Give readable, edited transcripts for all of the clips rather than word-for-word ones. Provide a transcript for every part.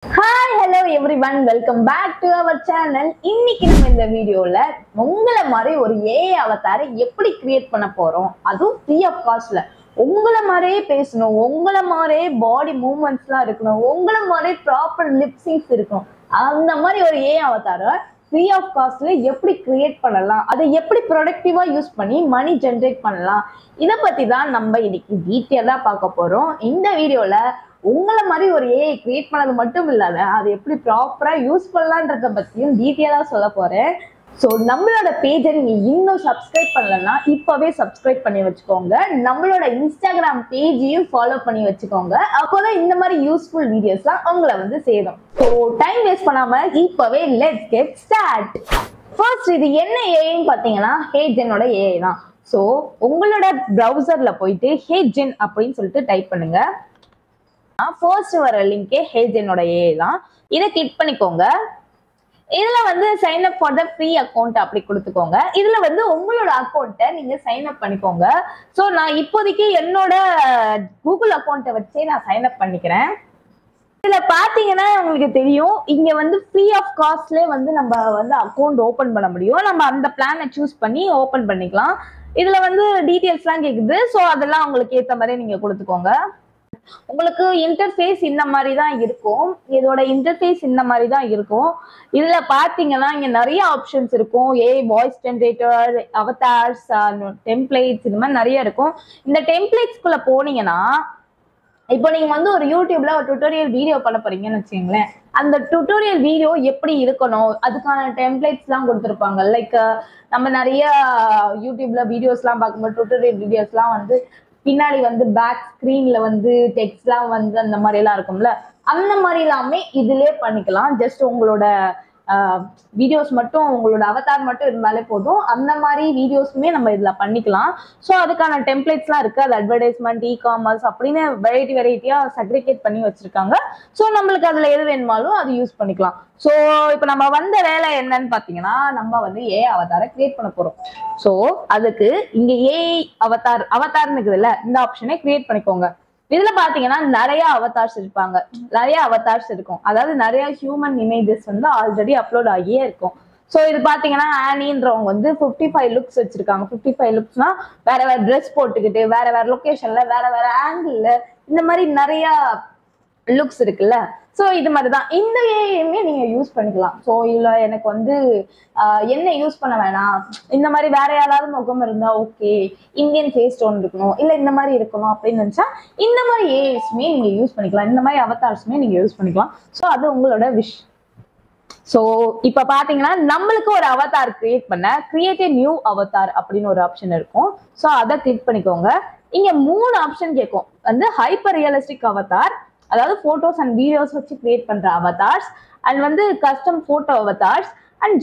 Hi, hello everyone. Welcome back to our channel. இன்னைக்கு நம்ம இந்த வீடியோல உங்களை மாதிரி ஒரு AI அவதாரை எப்படி கிரியேட் பண்ண போறோம், அதுவும் ஃப்ரீ ஆஃப் காஸ்ட்ல. உங்களை மாதிரியே பேசணும், உங்களை மாதிரியே பாடி மூவ்மெண்ட்ஸ்லாம் இருக்கணும், உங்களை மாதிரி ப்ராப்பர் லிப்சிங்ஸ் இருக்கணும். அந்த மாதிரி ஒரு AI அவதாரை ஃப்ரீ ஆஃப் காஸ்ட்ல எப்படி கிரியேட் பண்ணலாம், அதை எப்படி ப்ரொடக்டிவா யூஸ் பண்ணி மணி ஜென்ரேட் பண்ணலாம், இதை பத்தி தான் நம்ம இன்னைக்கு டீட்டெயிலா பார்க்க போறோம். இந்த வீடியோல உங்களை மாதிரி ஒரு AI கிரியேட் பண்ணது மட்டும் இல்லாத அதை எப்படி ப்ராப்பரா யூஸ் பண்ணலான்றத பத்தியும் டீட்டெயிலா சொல்ல போறேன். ஸோ நம்மளோட பேஜை நீங்க இன்னும் சப்ஸ்கிரைப் பண்ணலன்னா இப்பவே சப்ஸ்கிரைப் பண்ணி வச்சுக்கோங்க. நம்மளோட இன்ஸ்டாகிராம் பேஜையும் ஃபாலோ பண்ணி வச்சுக்கோங்க. அப்போதான் இந்த மாதிரி யூஸ்ஃபுல் வீடியோஸ்லாம் உங்களை வந்து சேரும். ஸோ டைம் வேஸ்ட் பண்ணாம இப்பவே லெட்ஸ் கெட் ஸ்டார்ட். ஃபர்ஸ்ட் இது என்ன ஏஐன்னு பார்த்தீங்கன்னா ஹேஜெனோட ஏஐ தான். ஸோ உங்களோட ப்ரௌசர்ல போயிட்டு ஹேஜென் அப்படின்னு சொல்லிட்டு டைப் பண்ணுங்க. ஃபர்ஸ்ட் வர லிங்கே ஹேஜெனோட ஏஐ தான். இதை கிளிக் பண்ணிக்கோங்க. இதுல வந்து sign up for the free account அப்படி கொடுத்துக்கோங்க. இதுல வந்து உங்களோட அக்கௌண்ட்டை நீங்க சைன் அப் பண்ணிக்கோங்க. ஸோ நான் இப்போதைக்கு என்னோட கூகுள் அக்கௌண்ட்டை வச்சே நான் சைன் அப் பண்ணிக்கிறேன். இதுல பாத்தீங்கன்னா உங்களுக்கு தெரியும், இங்க வந்து ஃப்ரீ ஆஃப் காஸ்ட்லேயே வந்து நம்ம வந்து அக்கௌண்ட் ஓபன் பண்ண முடியும். நம்ம அந்த பிளானை சூஸ் பண்ணி ஓபன் பண்ணிக்கலாம். இதுல வந்து டீட்டெயில்ஸ்லாம் கேக்குது. ஸோ அதெல்லாம் உங்களுக்கு ஏற்ற மாதிரி நீங்க கொடுத்துக்கோங்க. உங்களுக்கு இன்டர்ஃபேஸ் இந்த மாதிரி தான் இருக்கும். இதோட இன்டர்ஃபேஸ் இந்த மாதிரி தான் இருக்கும். இதுல பாத்தீங்கன்னா இங்க நிறைய ஆப்ஷன்ஸ் இருக்கும். வாய்ஸ் ஜென்ரேட்டர், அவதார்ஸ், டெம்ப்ளேட்ஸ், இந்த மாதிரி நிறைய இருக்கும். இந்த டெம்ப்ளேட்ஸ்குள்ள போனீங்கன்னா இப்போ நீங்க வந்து ஒரு யூடியூப்ல ஒரு டுட்டோரியல் வீடியோ பண்ண போறீங்கன்னு வச்சுக்கோங்களேன். அந்த டுட்டோரியல் வீடியோ எப்படி இருக்கணும் அதுக்கான டெம்ப்ளேட்ஸ் எல்லாம் கொடுத்துருப்பாங்க. லைக் நம்ம நிறைய யூடியூப்ல வீடியோஸ்லாம் பார்க்கும்போது டுட்டோரியல் வீடியோஸ்லாம் வந்து பின்னாடி வந்து பேக் ஸ்கிரீன்ல வந்து டெக்ஸ்ட்லாம் வந்து அந்த மாதிரி எல்லாம் இருக்கும்ல, அந்த மாதிரி எல்லாமே இதுலயே பண்ணிக்கலாம். ஜஸ்ட் உங்களோட வீடியோஸ் மட்டும், உங்களோட அவதார் மட்டும் இருந்தாலே போதும். அந்த மாதிரி வீடியோஸுமே நம்ம இதுல பண்ணிக்கலாம். ஸோ அதுக்கான டெம்ப்ளேட்ஸ்லாம் இருக்கு. அது அட்வர்டைஸ்மெண்ட், காமர்ஸ் அப்படின்னு வெரைட்டியா செக்ரிகேட் பண்ணி வச்சிருக்காங்க. ஸோ நம்மளுக்கு அதுல எது வேணுமாலும் அது யூஸ் பண்ணிக்கலாம். ஸோ இப்போ நம்ம வந்த வேலை என்னன்னு பாத்தீங்கன்னா, நம்ம வந்து ஏஐ அவதாரை கிரியேட் பண்ண போறோம். ஸோ அதுக்கு இங்க ஏஐ அவதார்னு இருக்குதுல்ல, இந்த ஆப்ஷனை கிரியேட் பண்ணிக்கோங்க. இதுல பாத்தீங்கன்னா நிறைய அவதார்ஸ் இருப்பாங்க, நிறைய அவதார்ஸ் இருக்கும். அதாவது நிறைய ஹியூமன் இமேஜஸ் வந்து ஆல்ரெடி அப்லோட் ஆகியே இருக்கும். ஸோ இது பாத்தீங்கன்னா ஆனின்றவங்க வந்து 55 லுக்ஸ் வச்சிருக்காங்க. 55 லுக்ஸ்னா வேற வேற ட்ரெஸ் போட்டுக்கிட்டு வேற வேற லொகேஷன்ல வேற வேற ஆங்கிள் இந்த மாதிரி நிறைய லுக்ஸ் இருக்குல்ல. ஸோ இது மாதிரிதான் இந்த ஏஐயுமே நீங்க யூஸ் பண்ணிக்கலாம். ஸோ இல்ல எனக்கு வந்து என்ன யூஸ் பண்ண வேணாம், இந்த மாதிரி வேற யாராவது முகம் இருந்தா ஓகே, இந்தியன் ஃபேஸ் டோன் இருக்கணும், இல்ல இந்த மாதிரி இருக்கணும் அப்படின்னு நினைச்சா இந்த மாதிரி ஏஐஸ்மே நீங்க யூஸ் பண்ணிக்கலாம். இந்த மாதிரி அவதார்ஸ்மே நீங்க யூஸ் பண்ணிக்கலாம். ஸோ அது உங்களோட விஷ். ஸோ இப்ப பாத்தீங்கன்னா நம்மளுக்கு ஒரு அவதார் கிரியேட் பண்ண கிரியேட் ஏ நியூ அவதார் அப்படின்னு ஒரு ஆப்ஷன் இருக்கும். ஸோ அதை கிளிக் பண்ணிக்கோங்க. இங்க 3 ஆப்ஷன் கேட்கும். வந்து ஹைப்பர் ரியலிஸ்டிக் அவதார், அதாவது போட்டோஸ் அண்ட் வீடியோஸ் வச்சு கிரியேட் பண்ற அவதார்ஸ், அண்ட் வந்து custom photo avatars, and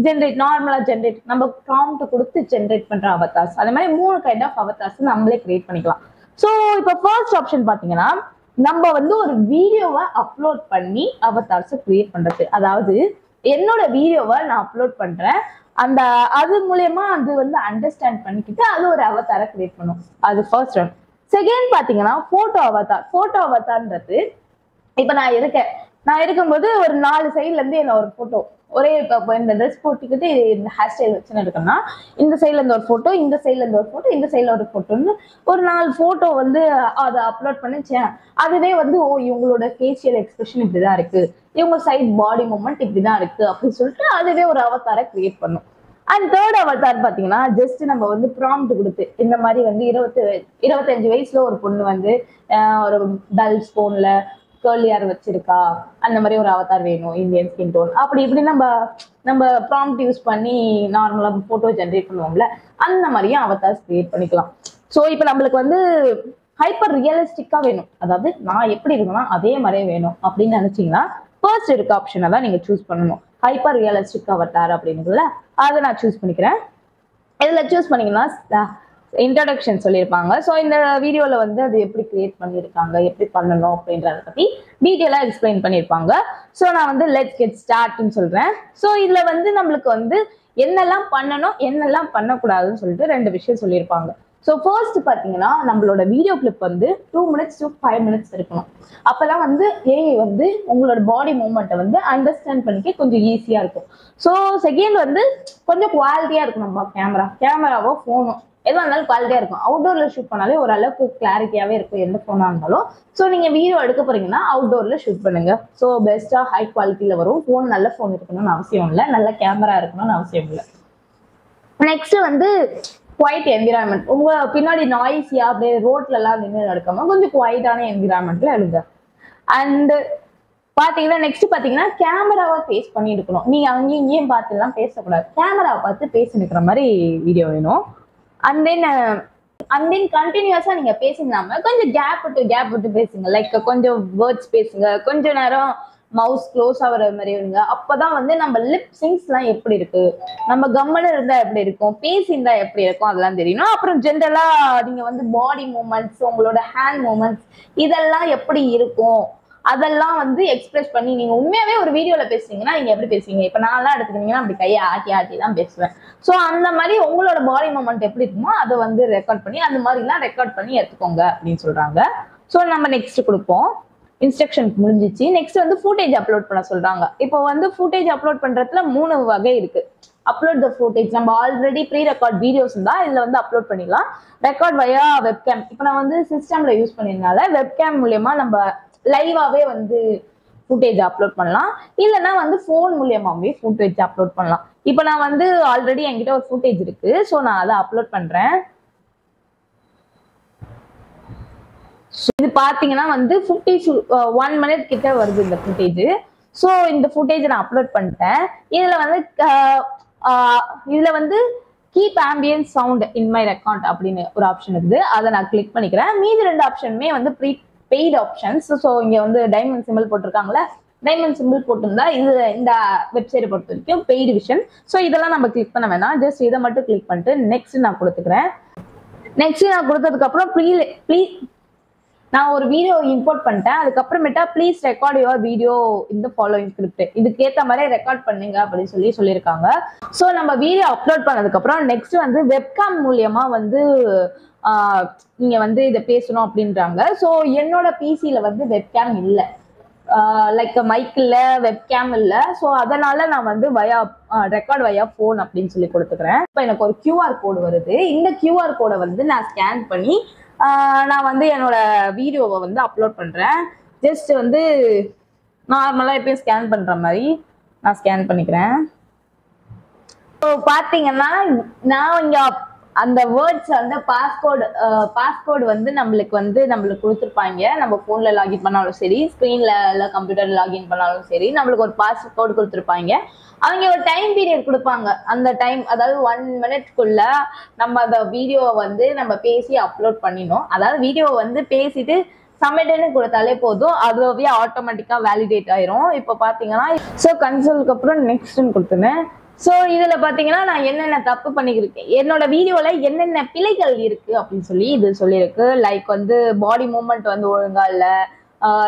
generate நார்மலா ஜென்ரேட் நம்ம ப்ராம்ப்ட் கொடுத்து ஜென்ரேட் பண்ற அவதார்ஸ். அந்த மாதிரி 3 கைண்ட் ஆஃப் அவதார்ஸ் நம்மளே கிரியேட் பண்ணிக்கலாம். ஸோ இப்போ ஃபர்ஸ்ட் ஆப்ஷன் பாத்தீங்கன்னா நம்ம வந்து ஒரு வீடியோவை அப்லோட் பண்ணி அவதார்ஸை கிரியேட் பண்றது. அதாவது என்னோட வீடியோவை நான் அப்லோட் பண்றேன், அது மூலயமா அது வந்து அண்டர்ஸ்டாண்ட் பண்ணிக்கிட்டு அது ஒரு அவதாரை கிரியேட் பண்ணும். அது ஃபர்ஸ்ட் ஒன். செகண்ட் பாத்தீங்கன்னா போட்டோ அவதார். போட்டோ அவதார்ன்றது இப்ப நான் இருக்கும்போது ஒரு 4 சைட்ல இருந்து என்ன ஒரு போட்டோ, ஒரே இந்த ட்ரெஸ் போட்டுக்கிட்டு இந்த ஹேர் ஸ்டைல் வச்சுன்னு இருக்கேன்னா இந்த சைட்ல இருந்து ஒரு போட்டோ, இந்த சைட்ல இருந்து ஒரு போட்டோ, இந்த சைட்ல ஒரு போட்டோன்னு ஒரு 4 போட்டோ வந்து அதை அப்லோட் பண்ணிச்சேன். அதுவே வந்து ஓ இவங்களோட ஃபேஷியல் எக்ஸ்பிரஷன் இப்படிதான் இருக்கு, இவங்க சைட் பாடி மூவ்மெண்ட் இப்படிதான் இருக்கு அப்படின்னு சொல்லிட்டு அதுவே ஒரு அவதாரை கிரியேட் பண்ணும். அண்ட் தேர்ட் அவதார் பாத்தீங்கன்னா ஜஸ்ட் நம்ம வந்து ப்ராம்ப்ட் கொடுத்து இந்த மாதிரி வந்து 25 வயசுல ஒரு பொண்ணு வந்து ஒரு டல் ஸ்போன்ல கேர்லி ஹேர் வச்சிருக்கா, அந்த மாதிரி ஒரு அவதார் வேணும், இந்தியன் ஸ்கின் டோன், அப்படி இப்படி நம்ம ப்ராம்ப்ட் யூஸ் பண்ணி நார்மலா போட்டோ ஜென்ரேட் பண்ணுவோம்ல, அந்த மாதிரியும் அவதார்ஸ் கிரியேட் பண்ணிக்கலாம். ஸோ இப்போ நம்மளுக்கு வந்து ஹைப்பர் ரியலிஸ்டிக்கா வேணும், அதாவது நான் எப்படி இருக்கணும் அதே மாதிரியே வேணும் அப்படின்னு நினைச்சீங்கன்னா ஃபர்ஸ்ட் இருக்க ஆப்ஷனை தான் நீங்க சூஸ் பண்ணணும். ஹைப்பர் ரியலிஸ்டிக் அவதார் அப்படின்னுல அதை நான் சூஸ் பண்ணிக்கிறேன். இதுல சூஸ் பண்ணீங்கன்னா இன்ட்ரோடக்ஷன் சொல்லியிருப்பாங்க. ஸோ இந்த வீடியோல வந்து அது எப்படி கிரியேட் பண்ணியிருக்காங்க, எப்படி பண்ணணும் அப்படின்றத பத்தி டீட்டெயிலா எக்ஸ்பிளைன் பண்ணியிருப்பாங்க. ஸோ நான் வந்து லெட்ஸ் கெட் ஸ்டார்ட்னு சொல்றேன். ஸோ இதுல வந்து நம்மளுக்கு வந்து என்னெல்லாம் பண்ணணும் என்னெல்லாம் பண்ணக்கூடாதுன்னு சொல்லிட்டு 2 விஷயம் சொல்லியிருப்பாங்க. ஸோ ஃபர்ஸ்ட் பார்த்தீங்கன்னா நம்மளோட வீடியோ கிளிப் வந்து 2 minutes to 5 minutes இருக்கணும். அப்போதான் வந்து ஏஐ வந்து உங்களோட பாடி மூவ்மெண்ட்டை வந்து அண்டர்ஸ்டாண்ட் பண்ணிக்க கொஞ்சம் ஈஸியாக இருக்கும். ஸோ செகண்ட் வந்து கொஞ்சம் குவாலிட்டியாக இருக்கும். நம்ம கேமராவோ ஃபோனோ எதுவாக இருந்தாலும் குவாலிட்டியாக இருக்கும். அவுட்டோரில் ஷூட் பண்ணாலே ஓரளவுக்கு கிளாரிட்டியாகவே இருக்கும் எந்த ஃபோனாக இருந்தாலும். ஸோ நீங்கள் வீடியோ எடுக்க போறீங்கன்னா அவுட்டோரில் ஷூட் பண்ணுங்க. ஸோ பெஸ்ட்டாக ஹை குவாலிட்டியில் வரும். ஃபோன் நல்ல ஃபோன் இருக்கணும்னு அவசியம் இல்லை, நல்ல கேமரா இருக்கணும்னு அவசியம் இல்லை. நெக்ஸ்ட் வந்து குவைட் என்விரான்மெண்ட். உங்க பின்னாடி நாய்ஸியா அப்படியே ரோட்ல எல்லாம் நின்று நடக்காம கொஞ்சம் குவைட்டான என்விரான்மெண்ட்ல எழுங்க. அண்ட் பாத்தீங்கன்னா நெக்ஸ்ட் பாத்தீங்கன்னா கேமராவை ஃபேஸ் பண்ணி இருக்கணும். நீங்க அங்கேயும் இங்கேயும் பார்த்து எல்லாம் பேசக்கூடாது, கேமராவை பார்த்து பேசி நிற்கிற மாதிரி வீடியோ வேணும். அண்ட் தென் கண்டினியூஸா நீங்க பேசினாம கொஞ்சம் கேப் விட்டு பேசுங்க. லைக் கொஞ்சம் வேர்ட்ஸ் பேசுங்க, கொஞ்ச நேரம் மவுஸ் க்ளோஸ் ஆகிற மாதிரி இருங்க. அப்பதான் வந்து நம்ம லிப் சிங்ஸ் எல்லாம் எப்படி இருக்கு, நம்ம கம்மனு இருந்தா எப்படி இருக்கும், பேசியிருந்தா எப்படி இருக்கும் அதெல்லாம் தெரியணும். அப்புறம் ஜென்ரலா நீங்க வந்து பாடி மூவ்மெண்ட்ஸ், உங்களோட ஹேண்ட் மூவ்மெண்ட்ஸ் இதெல்லாம் எப்படி இருக்கும் அதெல்லாம் வந்து எக்ஸ்பிரஸ் பண்ணி நீங்க உண்மையாவே ஒரு வீடியோல பேசுறீங்கன்னா நீங்க எப்படி பேசுவீங்க? இப்ப நான் எல்லாம் எடுத்துக்கிட்டீங்கன்னா அப்படி கையை ஆட்டி தான் பேசுவேன். ஸோ அந்த மாதிரி உங்களோட பாடி மூவ்மெண்ட் எப்படி இருக்குமோ அதை வந்து ரெக்கார்ட் பண்ணி அந்த மாதிரிலாம் ரெக்கார்ட் பண்ணி எடுத்துக்கோங்க அப்படின்னு சொல்றாங்க. ஸோ நம்ம நெக்ஸ்ட் கொடுப்போம். இன்ஸ்ட்ரக்ஷன் முடிஞ்சிச்சு. நெக்ஸ்ட் வந்து ஃபுட்டேஜ் அப்லோட் பண்ண சொல்றாங்க. இப்போ வந்து ஃபுட்டேஜ் அப்லோட் பண்றதுல 3 வகை இருக்கு. அப்லோட் த ஃபுட்டேஜ், நம்ம ஆல்ரெடி ப்ரீ ரெக்கார்ட் வீடியோஸ் இருந்தா இதுல வந்து அப்லோட் பண்ணிடலாம். ரெக்கார்ட் வயா வெப்கேம், இப்போ நான் வந்து சிஸ்டம்ல யூஸ் பண்ணிருந்தால வெப்கேம் மூலியமா நம்ம லைவாவே வந்து ஃபுட்டேஜ் அப்லோட் பண்ணலாம். இல்லைன்னா வந்து ஃபோன் மூலியமாவே ஃபுட்டேஜ் அப்லோட் பண்ணலாம். இப்போ நான் வந்து ஆல்ரெடி என்கிட்ட ஒரு ஃபுட்டேஜ் இருக்கு. ஸோ நான் அதை அப்லோட் பண்றேன். இது பாத்தீங்கன்னா வந்து 1 minute கிட்ட வருது இந்த ஃபுட்டேஜ். ஸோ இந்த ஃபுட்டேஜ் நான் அப்லோட் பண்ணிட்டேன். இதுல வந்து keep ambience sound in my record அப்படின்னு ஒரு ஆப்ஷன் இருக்குது. அதை நான் கிளிக் பண்ணிக்கிறேன். மீதி 2 ஆப்ஷனுமே வந்து பெய்ட் ஆப்ஷன்ஸ். ஸோ இங்க வந்து டைமண்ட் சிம்பிள் போட்டிருக்காங்களே, டைமண்ட் சிம்பிள் போட்டிருந்தா இது இந்த வெப்சைட்டை பொறுத்த வரைக்கும் பெய்டு விஷன். ஸோ இதெல்லாம் நம்ம கிளிக் பண்ண வேணாம், ஜஸ்ட் இதை மட்டும் கிளிக் பண்ணிட்டு நெக்ஸ்ட் நான் கொடுத்துக்கிறேன். நெக்ஸ்ட் நான் கொடுத்ததுக்கு அப்புறம் நான் ஒரு வீடியோ இம்போர்ட் பண்ணிட்டேன். அதுக்கப்புறமேட்டா ப்ளீஸ் ரெக்கார்ட் யுவர் வீடியோ இந்த ஃபாலோயிங் ஸ்கிரிப்ட், இதுக்கு ஏற்ற மாதிரி ரெக்கார்ட் பண்ணுங்க அப்படின்னு சொல்லியிருக்காங்க. ஸோ நம்ம வீடியோ அப்லோட் பண்ணதுக்கப்புறம் நெக்ஸ்ட் வந்து வெப்காம் மூலியமா வந்து நீங்க வந்து இதை பேசணும் அப்படின்றாங்க. ஸோ என்னோட பிசியில வந்து வெப்கேம் இல்லை, லைக் மைக் இல்லை, வெப்கேம் இல்லை. ஸோ அதனால நான் வந்து ரெக்கார்ட் வயா ஃபோன் அப்படின்னு சொல்லி கொடுத்துக்கிறேன். இப்போ எனக்கு ஒரு QR கோடு வருது. இந்த QR கோடை வந்து நான் ஸ்கேன் பண்ணி நான் வந்து என்னோட வீடியோவை வந்து அப்லோட் பண்றேன். ஜஸ்ட் வந்து நார்மலா எப்பயும் ஸ்கேன் பண்ற மாதிரி நான் ஸ்கேன் பண்ணிக்கிறேன். ஸோ பாத்தீங்கன்னா நான் இங்க அந்த வேர்ட்ஸ் வந்து பாஸ்கோடு வந்து நம்மளுக்கு கொடுத்துருப்பாங்க. நம்ம போன்ல லாகின் பண்ணாலும் சரி, ஸ்கிரீன்ல இல்லை கம்ப்யூட்டர்ல லாகின் பண்ணாலும் சரி, நம்மளுக்கு ஒரு பாஸ்கோடு கொடுத்துருப்பாங்க. அவங்க ஒரு டைம் பீரியட் கொடுப்பாங்க. அந்த டைம் அதாவது 1 minute நம்ம அந்த வீடியோவை வந்து நம்ம பேசி அப்லோட் பண்ணிடணும். அதாவது வீடியோவை வந்து பேசிட்டு சப்மிட்னு கொடுத்தாலே போதும், அதுவே ஆட்டோமேட்டிக்கா வேலிடேட் ஆயிரும். இப்போ பாத்தீங்கன்னா ஸோ கன்சோலுக்கு அப்புறம் நெக்ஸ்ட்னு கொடுத்துனேன். ஸோ இதுல பாத்தீங்கன்னா நான் என்னென்ன தப்பு பண்ணிக்கிருக்கேன், என்னோட வீடியோல என்னென்ன பிழைகள் இருக்கு அப்படின்னு சொல்லி இது சொல்லியிருக்கு. லைக் வந்து பாடி மூவ்மெண்ட் வந்து ஒழுங்கா இல்ல,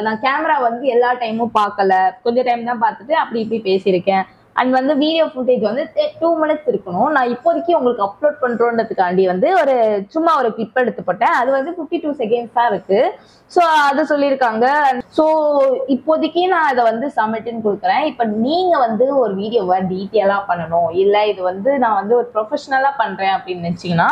நான் கேமரா வந்து எல்லா டைமும் பார்க்கல, கொஞ்சம் டைம் தான் பார்த்துட்டு அப்படி இப்படி பேசியிருக்கேன். அண்ட் வந்து வீடியோ ஃபுட்டேஜ் வந்து 2 minutes இருக்கணும். நான் இப்போதைக்கு உங்களுக்கு அப்லோட் பண்றோன்றதுக்காண்டி வந்து சும்மா ஒரு கிளிப் எடுத்து போட்டேன். அது வந்து 52 seconds தான் இருக்கு. ஸோ அது சொல்லியிருக்காங்க. ஸோ இப்போதைக்கு நான் அதை வந்து சப்மிட்னு கொடுக்குறேன். இப்போ நீங்க வந்து ஒரு வீடியோவை டீட்டெயிலா பண்ணணும், இல்லை இது வந்து நான் வந்து ஒரு ப்ரொஃபஷனலா பண்றேன் அப்படின்னு நினைச்சீங்கன்னா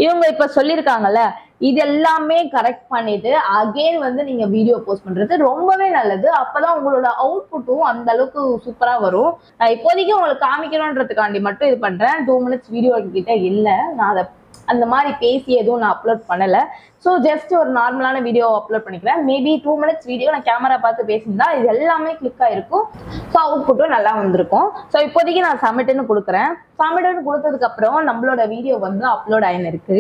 இவங்க இப்ப சொல்லியிருக்காங்கல்ல, இது எல்லாமே கரெக்ட் பண்ணிட்டு அகைன் வந்து நீங்க வீடியோ போஸ்ட் பண்றது ரொம்பவே நல்லது. அப்பதான் உங்களோட அவுட்புட்டும் அந்த அளவுக்கு சூப்பரா வரும். நான் இப்போதைக்கு உங்களுக்கு காமிக்கணும்ன்றதுக்காண்டி மட்டும் இது பண்றேன். 2 minutes வீடியோ கிட்ட இல்லை, நான் அதை அந்த மாதிரி பேசி எதுவும் நான் அப்லோட் பண்ணல. ஸோ ஜஸ்ட் ஒரு நார்மலான வீடியோ அப்லோட் பண்ணிக்கிறேன். மேபி 2 minutes வீடியோ நான் கேமரா பார்த்து பேசியிருந்தா இது எல்லாமே கிளிக் ஆயிருக்கும். ஸோ அவுட்புட்டும் நல்லா வந்திருக்கும். ஸோ இப்போதைக்கு நான் சப்மிட்னு கொடுக்குறேன். சப்மிட்னு கொடுத்ததுக்கு அப்புறம் நம்மளோட வீடியோ வந்து அப்லோட் ஆயின்னு இருக்கு.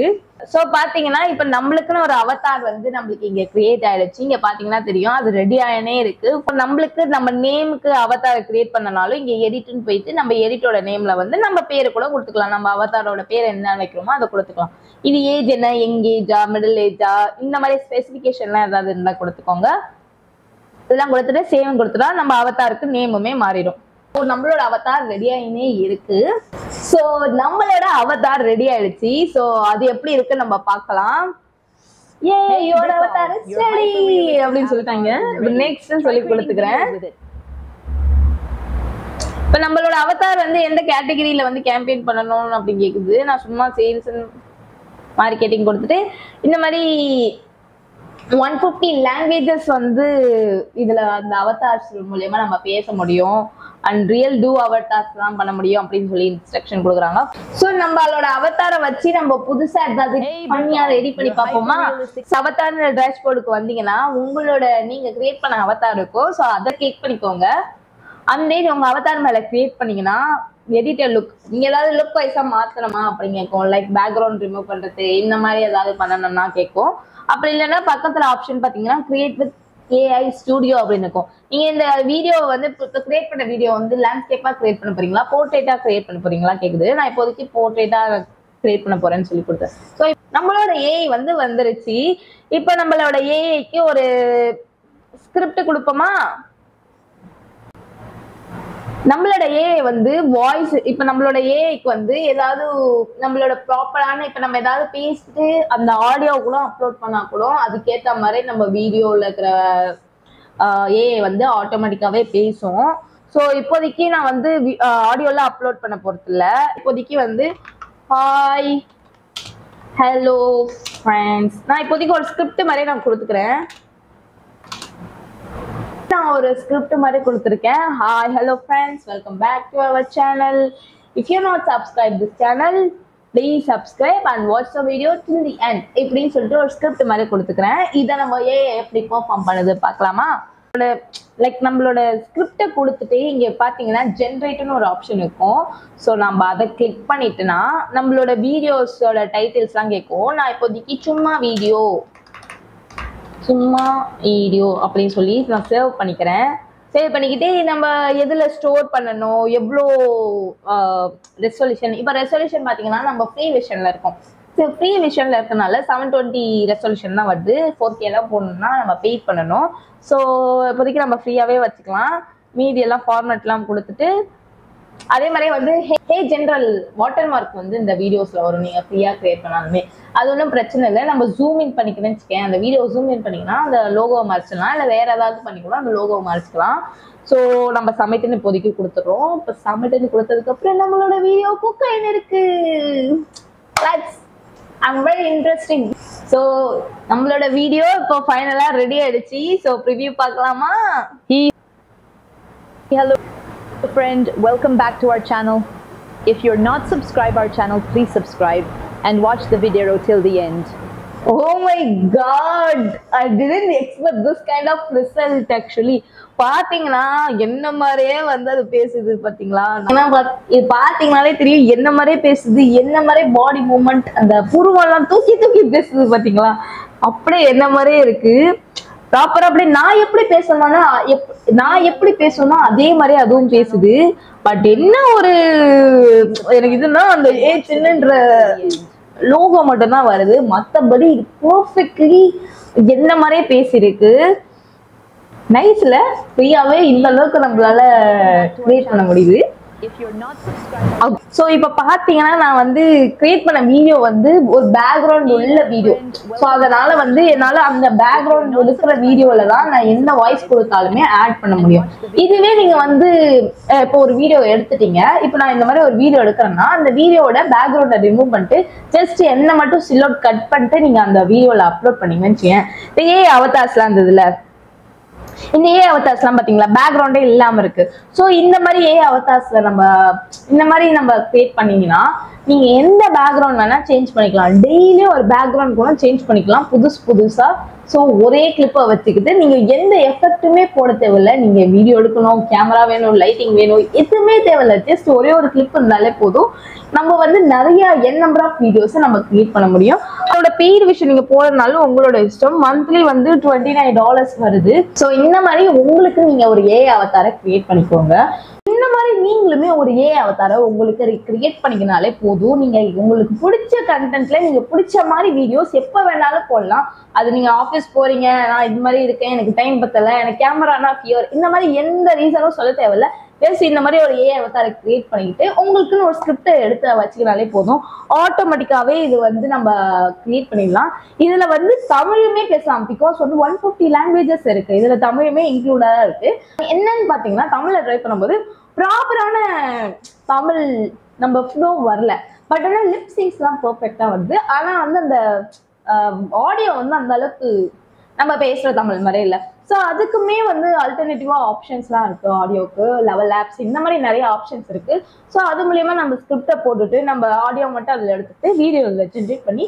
ஸோ பாத்தீங்கன்னா இப்ப நம்மளுக்குன்னு ஒரு அவதார் வந்து நம்மளுக்கு இங்க கிரியேட் ஆயிடுச்சு. இங்க பாத்தீங்கன்னா தெரியும், அது ரெடி ஆயினே இருக்கு. இப்போ நம்மளுக்கு நம்ம நேமுக்கு அவதார் கிரியேட் பண்ணனாலும் இங்க எடிட்னு போயிட்டு நம்ம எடிட்டோட நேம்ல வந்து நம்ம பேரு கூட கொடுத்துக்கலாம். நம்ம அவதாரோட பேர் என்ன வைக்கிறோமோ அதை கொடுத்துக்கலாம். இது ஏஜ் என்ன, யங் ஏஜா, மிடில் ஏஜா, இந்த மாதிரி ஸ்பெசிபிகேஷன்லாம் ஏதாவது இருந்தா கொடுத்துக்கோங்க. இதெல்லாம் கொடுத்துட்டு சேவ் கொடுத்துட்டா நம்ம அவதாருக்கு நேமுமே மாறிடும். நம்மளோட அவதார் ரெடியாயினே இருக்கு. சோ நம்மளோட அவதார் ரெடி ஆயிடுச்சு. சோ அது எப்படி இருக்கு நம்ம பார்க்கலாம். யோட அவதார் சரி அப்படின்னு சொல்லிட்டாங்க. நெக்ஸ்ட் சொல்லி கொடுத்துக்கிறேன். இப்ப நம்மளோட அவதார் வந்து எந்த கேட்டகரியில வந்து கேம்பெயின் பண்ணணும் அப்படின்னு கேக்குது. நான் சும்மா சேல்ஸ் மார்க்கெட்டிங் கொடுத்துட்டு இந்த மாதிரி 150 லாங்குவேஜஸ் வந்து இதுல அந்த அவதார்ஸ் மூலமா நம்ம பேச முடியும் அண்ட் ரியல் டூ அவதார்ஸ் தான் பண்ண முடியும் அப்படின்னு சொல்லி இன்ஸ்ட்ரக்ஷன் கொடுக்குறாங்க. ஸோ நம்மளோட அவதாரை வச்சு நம்ம புதுசா ஏதாவது பண்ணியா ரெடி பண்ணி பார்ப்போமா? அவதார் டேஷ்போர்டுக்கு வந்தீங்கன்னா உங்களோட நீங்க கிரியேட் பண்ண அவதார் இருக்கும். ஸோ அதை கிளிக் பண்ணிக்கோங்க. அந்த உங்க அவதார் மேல கிரியேட் பண்ணீங்கன்னா எடிட்டர் லுக் நீங்க ஏதாவது லுக் வைஸா மாத்தணுமா அப்படின்னு கேட்கும். லைக் பேக்ரவுண்ட் ரிமூவ் பண்றது இந்த மாதிரி ஏதாவது பண்ணணும்னா கேட்கும். அப்படி இல்லைன்னா பக்கத்துல ஆப்ஷன் பாத்தீங்கன்னா கிரியேட் வித் ஏஐ ஸ்டுடியோ அப்படின்னு இருக்கும். நீங்க இந்த வீடியோ வந்து கிரியேட் பண்ண வீடியோ வந்து லேண்ட்ஸ்கேப்பா கிரியேட் பண்ண போறீங்களா, போர்ட்ரேட்டா கிரியேட் பண்ண போறீங்களா கேக்குது. நான் இப்போதைக்கு போர்ட்ரேட்டா கிரியேட் பண்ண போறேன்னு சொல்லி கொடுத்தேன். ஸோ நம்மளோட ஏஐ வந்து வந்துருச்சு. இப்ப நம்மளோட ஏஐக்கு ஒரு ஸ்கிரிப்ட் கொடுப்போமா? நம்மளோட ஏஐ வந்து வாய்ஸ் இப்ப நம்மளோட ஏஐக்கு வந்து ஏதாவது நம்மளோட ப்ராப்பரான இப்ப நம்ம ஏதாவது பேசிட்டு அந்த ஆடியோ கூட அப்லோட் பண்ணா கூட அதுக்கேற்ற மாதிரி நம்ம வீடியோல இருக்கிற ஏஐ வந்து ஆட்டோமேட்டிக்காவே பேசும். ஸோ இப்போதைக்கு நான் வந்து ஆடியோல அப்லோட் பண்ண போறது இல்லை. இப்போதைக்கு வந்து ஹாய் ஹலோ ஃப்ரெண்ட்ஸ் நான் இப்போதைக்கு ஒரு ஸ்கிரிப்ட் மாதிரி நான் கொடுத்துக்கிறேன். நான் ஒரு ஸ்கிரிப்ட் மாதிரி கொடுத்துருக்கேன். Hi hello friends, welcome back to our channel. If you not subscribe this channel please subscribe and watch the video till the end இப்படின்னு சொல்லிட்டு ஒரு ஸ்கிரிப்ட் மாதிரி கொடுத்துக்கிறேன். இதை நம்ம எப்படி பெர்ஃபார்ம் பண்ணுது பார்க்கலாமா? லைக் நம்மளோட ஸ்கிரிப்டை கொடுத்துட்டு இங்கே பார்த்தீங்கன்னா ஜென்ரேட்னு ஒரு ஆப்ஷன் இருக்கும். ஸோ நம்ம அதை கிளிக் பண்ணிட்டுனா நம்மளோட வீடியோஸோட டைட்டில்ஸ்லாம் கேட்கும். நான் இப்போதைக்கு சும்மா வீடியோ அப்படின்னு சொல்லி நான் சேவ் பண்ணிக்கிறேன். சேவ் பண்ணிக்கிட்டு நம்ம எதில் ஸ்டோர் பண்ணணும், எவ்வளோ ரெசல்யூஷன். இப்போ ரெசல்யூஷன் பார்த்தீங்கன்னா நம்ம ஃப்ரீ விஷனில் இருக்கோம். ஸோ ஃப்ரீ விஷனில் இருக்கனால 720 ரெசல்யூஷன் தான் வருது. 4Kலாம் போடணும்னா நம்ம பே பண்ணணும். ஸோ இப்போதைக்கு நம்ம ஃப்ரீயாகவே வச்சுக்கலாம். மீதி எல்லாம் ஃபார்மேட்லாம் கொடுத்துட்டு அதே மாதிரி வந்து ஹே ஜென்ரல் வாட்டர் மார்க் வந்து இந்த வீடியோஸ்ல வரும். நீங்க ஃப்ரீயா கிரியேட் பண்ணாலுமே அது ஒன்றும் பிரச்சனை இல்லை. நம்ம ஜூம் இன் பண்ணிக்கிறேன்னு வச்சுக்கேன். அந்த வீடியோ ஜூம் இன் பண்ணிங்கன்னா அந்த லோகோவை மறைச்சிடலாம், இல்லை வேற ஏதாவது பண்ணிக்கலாம் அந்த லோகோவை மறைச்சிக்கலாம். ஸோ நம்ம சமைட்டுன்னு இப்போதைக்கு கொடுத்துட்றோம். இப்போ சமைட்டுன்னு கொடுத்ததுக்கு அப்புறம் நம்மளோட வீடியோ குக்கைன் இருக்கு. I'm very interesting. ஸோ நம்மளோட வீடியோ இப்போ ஃபைனலா ரெடி ஆயிடுச்சு. ஸோ ப்ரிவியூ பார்க்கலாமா? Hello friend, welcome back to our channel. If you're not subscribed our channel, please subscribe and watch the video till the end. Oh my god, I didn't expect this kind of result actually. பாத்தீங்கன்னா என்ன மாதிரியே வந்து அது பேசுது பாத்தீங்களா? இது பாத்தீங்கன்னாலே தெரியும் என்ன மாதிரியே பேசுது, என்ன மாதிரியே பாடி மூவ்மெண்ட், அந்த புருவெல்லாம் தூக்கி தூக்கி பேசுது பாத்தீங்களா? அப்படியே என்ன மாதிரியே இருக்கு. ப்ராப்பரா அப்படியே நான் எப்படி பேசணும்னா அதே மாதிரி அதுவும் பேசுது. பட் என்ன ஒரு எனக்கு இதுன்னா அந்த சின்னன்ற லோகோ மட்டும் தான் வருது. மற்றபடி பெர்ஃபெக்ட்லி என்ன மாதிரியே பேசியிருக்கு. நைஸ்ல ஃப்ரீயாவே இந்த அளவுக்கு நம்மளால கிரியேட் பண்ண முடியுது. ஸோ இப்போ பார்த்தீங்கன்னா நான் வந்து கிரியேட் பண்ண வீடியோ வந்து ஒரு பேக்ரவுண்ட் உள்ள வீடியோ. ஸோ அதனால வந்து என்னால் அந்த பேக்ரவுண்ட் இருக்கிற வீடியோல தான் நான் என்ன வாய்ஸ் கொடுத்தாலுமே ஆட் பண்ண முடியும். இதுவே நீங்க வந்து இப்போ ஒரு வீடியோ எடுத்துட்டீங்க. இப்போ நான் இந்த மாதிரி ஒரு வீடியோ எடுக்கிறேன்னா அந்த வீடியோட பேக்ரவுண்டை ரிமூவ் பண்ணிட்டு ஜஸ்ட் என்ன மட்டும் சிலோட் கட் பண்ணிட்டு நீங்க அந்த வீடியோல அப்லோட் பண்ணீங்கன்னு வச்சுக்கேன். இதே அவதார்ஸ்லாம் இருந்ததுல இந்த அவதார்ஸ்லாம் பாத்தீங்களா பேக்ரவுண்டே இல்லாம இருக்கு. ஸோ இந்த மாதிரி அவதார்ஸ்ல நம்ம இந்த மாதிரி நம்ம கிரியேட் பண்ணீங்கன்னா நீங்க எந்த பேக்ரவுண்ட் வேணா சேஞ்ச் பண்ணிக்கலாம். டெய்லியும் ஒரு பேக்ரவுண்ட் கூட சேஞ்ச் பண்ணிக்கலாம் புதுசா. ஸோ ஒரே கிளிப்பை வச்சுக்கிட்டு நீங்க எந்த எஃபெக்ட்டுமே போட தேவையில்லை. நீங்க வீடியோ எடுக்கணும், கேமரா வேணும், லைட்டிங் வேணும், எதுவுமே தேவையில்லை. ஜஸ்ட் ஒரே ஒரு கிளிப் இருந்தாலே போதும். நம்ம வந்து நிறைய நம்பர் ஆஃப் வீடியோஸை நம்ம கிரியேட் பண்ண முடியும். அதோட பெய்டு விஷயம் நீங்க போறதுனாலும் உங்களோட இஷ்டம். மந்த்லி வந்து $29 வருது. ஸோ இந்த மாதிரி உங்களுக்கு நீங்க ஒரு ஏஐ அவதாரை கிரியேட் பண்ணிக்கோங்க. இந்த மாதிரி நீங்களுமே ஒரு ஏஐ அவதாரை உங்களுக்கு கிரியேட் பண்ணிக்கினாலே போதும். நீங்க உங்களுக்கு பிடிச்ச கண்டென்ட்ல நீங்க பிடிச்ச மாதிரி வீடியோஸ் எப்ப வேணாலும் போடலாம். அது நீங்க ஆஃபீஸ் போறீங்க, நான் இது மாதிரி இருக்கேன், எனக்கு டைம் பத்தல, எனக்கு கேமரானா ஃபியர், இந்த மாதிரி எந்த ரீசனும் சொல்ல தேவையில்ல. இந்த மாதிரி ஒரு ஏஐ அவதாரை கிரியேட் பண்ணிட்டு உங்களுக்குன்னு ஒரு ஸ்கிரிப்டை எடுத்து வச்சுக்கினாலே போதும், ஆட்டோமேட்டிக்காவே இது வந்து நம்ம கிரியேட் பண்ணிடலாம். இதுல வந்து தமிழுமே பேசலாம், பிகாஸ் வந்து 150 லாங்குவேஜஸ் இருக்கு, இதுல தமிழுமே இன்க்ளூடா இருக்கு. என்னன்னு பாத்தீங்கன்னா தமிழ்ல ட்ரை பண்ணும்போது ப்ராப்பரான தமிழ் நம்ம ஃப்ளோ வரல, பட் ஆனால் லிப்சிங்ஸ் தான் பெர்ஃபெக்டா வருது. ஆனா வந்து அந்த ஆடியோ வந்து அந்த அளவுக்கு நம்ம பேசுற தமிழ் மாதிரி இல்லை. ஸோ அதுக்குமே வந்து ஆல்டர்னேட்டிவா ஆப்ஷன்ஸ்லாம் இருக்கு, ஆடியோக்கு லெவல் ஆப்ஸ் இந்த மாதிரி நிறைய ஆப்ஷன்ஸ் இருக்கு. ஸோ அது மூலியமா நம்ம ஸ்கிரிப்டை போட்டுட்டு நம்ம ஆடியோ மட்டும் அதில் எடுத்துட்டு வீடியோவில் ஜென்ரேட் பண்ணி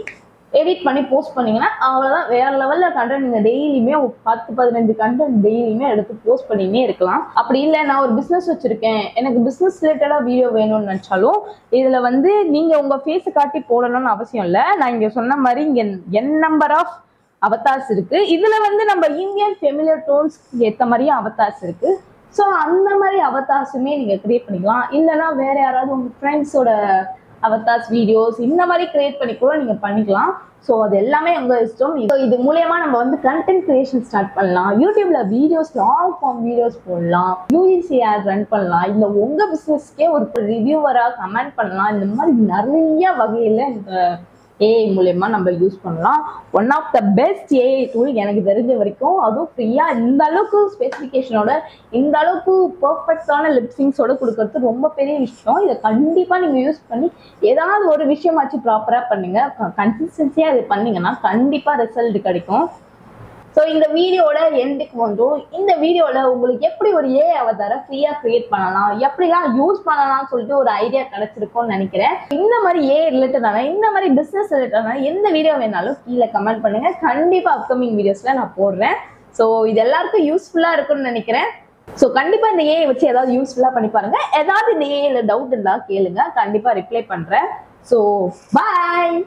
எடிட் பண்ணி போஸ்ட் பண்ணீங்கன்னா அவ்வளோதான், வேற லெவலில் கண்டென்ட் நீங்கள் டெய்லியுமே 10-15 கண்டென்ட் டெய்லியுமே எடுத்து போஸ்ட் பண்ணினே இருக்கலாம். அப்படி இல்லை நான் ஒரு பிஸ்னஸ் வச்சிருக்கேன், எனக்கு பிஸ்னஸ் ரிலேட்டடாக வீடியோ வேணும்னு நினச்சாலும் இதில் வந்து நீங்கள் உங்கள் ஃபேஸை காட்டி போடணும்னு அவசியம் இல்லை. நான் இங்கே சொன்ன மாதிரி இங்கே n நம்பர் ஆஃப் அவதார்ஸ் இருக்கு. இதுல வந்து நம்ம இந்தியன் ஃபெமிலியர் டோன்ஸ்க்கு ஏற்ற மாதிரியும் அவதார்ஸ் இருக்கு. ஸோ அந்த மாதிரி அவதார்ஸுமே நீங்க கிரியேட் பண்ணிக்கலாம். இல்லைன்னா வேற யாராவது உங்க ஃப்ரெண்ட்ஸோட அவதார்ஸ் வீடியோஸ் இந்த மாதிரி கிரியேட் பண்ணி கூட நீங்க பண்ணிக்கலாம். ஸோ அது எல்லாமே உங்க இஷ்டம். இது மூலயமா நம்ம வந்து கண்டென்ட் கிரியேஷன் ஸ்டார்ட் பண்ணலாம், யூடியூப்ல வீடியோஸ் லாங் ஃபார்ம் வீடியோஸ் போடலாம், யூஜிசி ஆட் ரன் பண்ணலாம், இல்லை உங்க பிசினஸ்க்கே ஒரு ரிவ்யூவரா கமெண்ட் பண்ணலாம். இந்த மாதிரி நிறைய வகையில இந்த ஏஐ மூலயமா நம்ம யூஸ் பண்ணலாம். One of the best AI tool எனக்கு தெரிஞ்ச வரைக்கும். அதுவும் ஃப்ரீயா இந்த அளவுக்கு ஸ்பெசிஃபிகேஷனோட இந்த அளவுக்கு பர்ஃபெக்டான லிப்சிங்ஸோட கொடுக்கறது ரொம்ப பெரிய விஷயம். இதை கண்டிப்பா நீங்க யூஸ் பண்ணி ஏதாவது ஒரு விஷயமாச்சு ப்ராப்பரா பண்ணுங்க, கன்சிஸ்டன்சியா இது பண்ணீங்கன்னா கண்டிப்பா ரிசல்ட் கிடைக்கும். ஸோ இந்த வீடியோட எண்டுக்கு வந்தோம். இந்த வீடியோல உங்களுக்கு எப்படி ஒரு ஏஐ அவதாரை ஃப்ரீயா கிரியேட் பண்ணலாம், எப்படிலாம் யூஸ் பண்ணலாம்னு சொல்லிட்டு ஒரு ஐடியா கிடைச்சிருக்கும்னு நினைக்கிறேன். இந்த மாதிரி ஏஐ ரிலேட்டடான இந்த மாதிரி பிசினஸ் ரிலேட்டடான எந்த வீடியோ வேணாலும் கீழே கமெண்ட் பண்ணுங்க, கண்டிப்பா அப்கமிங் வீடியோஸ்ல நான் போடுறேன். ஸோ இது எல்லாருக்கும் யூஸ்ஃபுல்லா இருக்கும்னு நினைக்கிறேன். ஸோ கண்டிப்பா இந்த ஏஐ வச்சு ஏதாவது யூஸ்ஃபுல்லா பண்ணி பாருங்க. ஏதாவது இந்த ஏஐல டவுட் இருந்தா கேளுங்க, கண்டிப்பா ரிப்ளை பண்றேன். So bye.